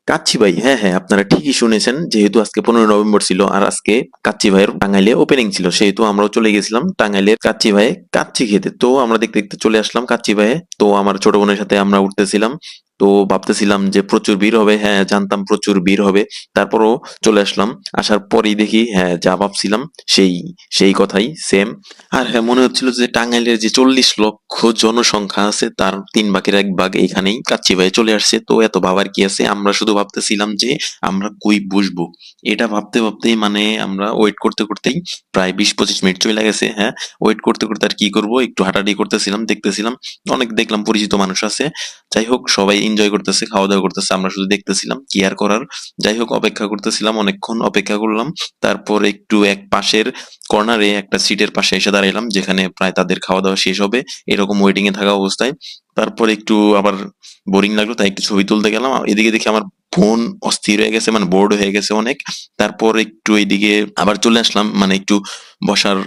কাচ্চি ভাই, হ্যাঁ হ্যাঁ, আপনারা ঠিকই শুনেছেন। যেহেতু আজকে 15 নভেম্বর ছিল আর আজকে কাচ্চি ভাইয়ের টাঙ্গাইলে ওপেনিং ছিল, সেহেতু আমরাও চলে গেছিলাম টাঙ্গাইলের কাচ্চি ভাইয়ে কাচ্চি খেতে। তো আমরা দেখতে দেখতে চলে আসলাম কাচ্চি ভাইয়ে। তো আমার ছোট বোনের সাথে আমরা উঠতেছিলাম। তো ভাবতেছিলাম যে প্রচুর ভিড় হবে, হ্যাঁ জানতাম প্রচুর ভিড় হবে। তারপরও চলে আসলাম। আসার পরেই দেখি হ্যাঁ যা ভাবছিলাম সেই সেই কথাই সেম। আর হ্যাঁ, মনে হচ্ছিল যে টাঙ্গাইলের যে 40 লক্ষ জনসংখ্যা আছে তার 3 ভাগের 1 ভাগ এইখানেই কাচ্চি ভাই চলে আসছে। তো এত ভাবার কি আছে, আমরা শুধু ভাবতেছিলাম যে আমরা কই বসবো। এটা ভাবতে ভাবতেই মানে আমরা ওয়েট করতে করতেই প্রায় 20-25 মিনিট চলে গেছে। হ্যাঁ, ওয়েট করতে করতে আর কি করব, একটু হাঁটাহাঁটি করতেছিলাম, দেখতেছিলাম অনেক, দেখলাম পরিচিত মানুষ আছে। যাই হোক, সবাই এনজয় করতেছে, খাওয়া দাওয়া করতেছে, আমরা শুধু দেখতেছিলাম, কি আর করার। যাই হোক, অপেক্ষা করতেছিলাম, অনেকক্ষণ অপেক্ষা করলাম। তারপর একটু এক পাশের কর্নারে একটা সিটের পাশে এসে দাঁড়াইলাম, যেখানে প্রায় তাদের খাওয়া দাওয়া শেষ হবে, এরকম ওয়েটিং এ থাকা অবস্থায়। তারপর একটু আবার বোরিং লাগলো, তাই একটু ছবি তুলতে গেলাম। এদিকে দেখি আমার বোন অস্থির হয়ে গেছে, মানে বোর্ড হয়ে গেছে অনেক। তারপর একটু এইদিকে আবার চলে আসলাম, মানে একটু বসার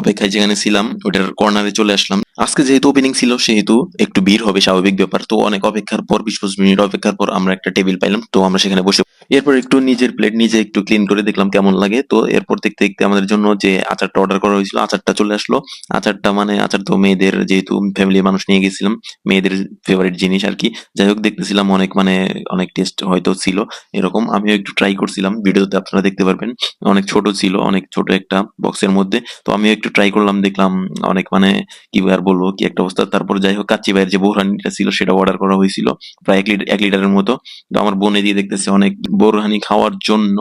অপেক্ষায় যেখানে ছিলাম ওটার কর্নারে চলে আসলাম। আজকে যেহেতু ওপেনিং ছিল সেহেতু একটু ভিড় হবে, স্বাভাবিক ব্যাপার। তো অনেক অপেক্ষার পর, 20-25 মিনিট অপেক্ষার পর আমরা একটা টেবিল পাইলাম, তো আমরা সেখানে বসে এরপর একটু নিজের প্লেট নিজে একটু ক্লিন করে দেখলাম কেমন লাগে। তো এরপর দেখতে দেখতে আমাদের জন্য যে আচারটা অর্ডার করা হয়েছিল আচারটা চলে আসলো। আচারটা মানে আচার তো মেয়েদের, যেহেতু ফ্যামিলির মানুষ নিয়ে গেছিলাম, মেয়েদের ফেভারিট জিনিস আর কি। যাই হোক, দেখতেছিলাম অনেক, মানে অনেক টেস্ট হয়তো ছিল এরকম। আমিও একটু ট্রাই করছিলাম, ভিডিওতে আপনারা দেখতে পারবেন। অনেক ছোট ছিল, অনেক ছোট একটা বক্সের মধ্যে। তো আমিও একটু ট্রাই করলাম, দেখলাম অনেক, মানে কি আর বলবো, কি একটা অবস্থা। তারপর যাই হোক, কাচ্চি ভাইয়ের যে বোরহানিটা ছিল সেটা অর্ডার করা হয়েছিল, প্রায় 1 লিটারের মতো। তো আমার বোন এদিকে দেখতেছে অনেক বোরহানি খাওয়ার জন্য,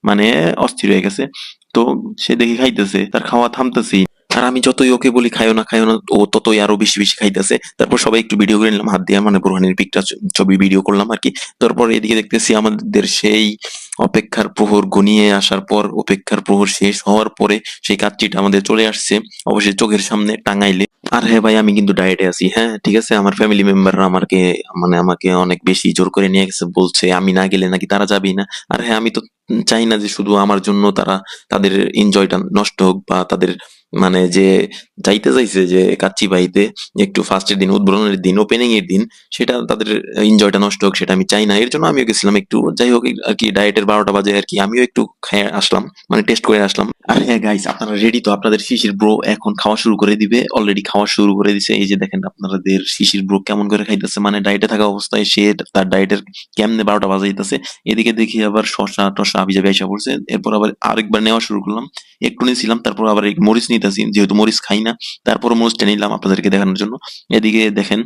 মানে অস্থির হয়ে গেছে। তো সে দেখি খাইতেছে, তার খাওয়া থামতেছেই না। আর আমি যতই ওকে বলি খাইও না খাইও না, ও ততই আরো বেশি বেশি খাইতেছে। তারপর সবাই একটু ভিডিও করে নিলাম হাত দিয়ে, মানে বোরহানির পিকটা, ছবি ভিডিও করলাম আর কি। তারপর এদিকে দেখতেছি আমাদের সেই অপেক্ষার প্রহর ঘনিয়ে আসার পর, অপেক্ষার প্রহর শেষ হওয়ার পরে সেই কাচ্চিটা আমাদের চলে আসছে অবশ্যই চোখের সামনে টাঙ্গাইলে। আর হ্যাঁ ভাই, আমি কিন্তু ডায়েটে আছি, হ্যাঁ ঠিক আছে। আমার ফ্যামিলি মেম্বাররা আমাকে, মানে আমাকে অনেক বেশি জোর করে নিয়ে গেছে, বলছে আমি না গেলে নাকি তারা যাবেই না। আর হ্যাঁ, আমি তো চাই না যে শুধু আমার জন্য তারা, তাদের এনজয়টা নষ্ট হোক, বা তাদের মানে যে যাইতে চাইছে যে কাচ্চি বাইতে একটু ফার্স্টের দিন, উদ্বোধনের দিন, ওপেনিং এর দিন, সেটা তাদের এনজয়টা নষ্ট হোক, সেটা আমি চাই না। এর জন্য আমিও গেছিলাম একটু। যাই হোক, আর কি ডায়েটের 12টা বাজে আর কি, আমিও একটু খেয়ে আসলাম, মানে টেস্ট করে আসলাম। আর হ্যাঁ গাইস, আপনারা রেডি তো? আপনাদের শিশির ব্রো এখন খাওয়া শুরু করে দিবে, অলরেডি খাওয়া শুরু করে দিছে। এই যে দেখেন আপনাদের শিশির ব্রো কেমন করে খাইতেছে, মানে ডায়েটে থাকা অবস্থায় সে তার ডায়েটের কেমনে 12টা বাজাইতেছে। এদিকে দেখি আবার শসা টসা হাবি জাবি আইসা পড়ছে। এরপর আবার আরেকবার নেওয়া শুরু করলাম, একটু নিয়েছিলাম, তারপর আবার এই মরিচ নিতেছি, যেহেতু মরিচ খাই না। তারপর মরিচটা নিলাম আপনাদেরকে দেখানোর জন্য। এদিকে দেখেন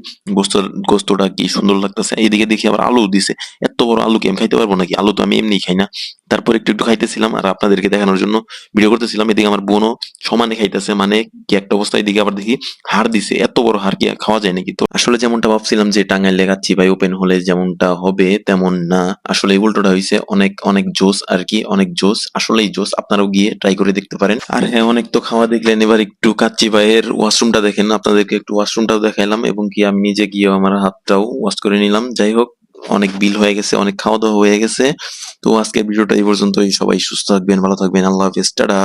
গোস্তটা কি সুন্দর লাগতেছে। এইদিকে দেখি আবার আলু দিছে। এত বড় আলু কি আমি খাইতে পারবো নাকি? আলু তো আমি এমনিই খাই না। তারপর একটু একটু খাইতেছিলাম আর আপনাদেরকে দেখানোর জন্য ভিডিও করতেছিলাম। এদিকে আমার বোনও সমানে খাইতেছে, মানে কি একটা অবস্থা। এদিকে আবার দেখি হাড় দিছে, এত বড় হাড় কি খাওয়া যায় নাকি? তো আসলে যেমনটা ভাবছিলাম যে টাঙ্গাইলে কাচ্চি ভাই ওপেন হলে যেমনটা হবে তেমন না, আসলে উল্টোটা হয়েছে। অনেক অনেক জোস আর কি, অনেক জোস, আসলেই জোস। আপনারাও গিয়ে ট্রাই করে দেখতে পারেন। আর হ্যাঁ, অনেক তো খাওয়া দেখলেন, এবার একটু কাচ্চি ভাইয়ের ওয়াশরুমটা দেখেন। আপনাদেরকে একটু ওয়াশরুমটাও দেখাইলাম, এবং কি আমি নিজে গিয়ে আমার হাতটাও ওয়াশ করে নিলাম। যাই হোক, অনেক বিল হয়ে গেছে, অনেক খাওয়া দাওয়া হয়ে গেছে। তো আজকের ভিডিওটা এই পর্যন্তই। সবাই সুস্থ থাকবেন, ভালো থাকবেন, আল্লাহ হাফেজ, টাটা।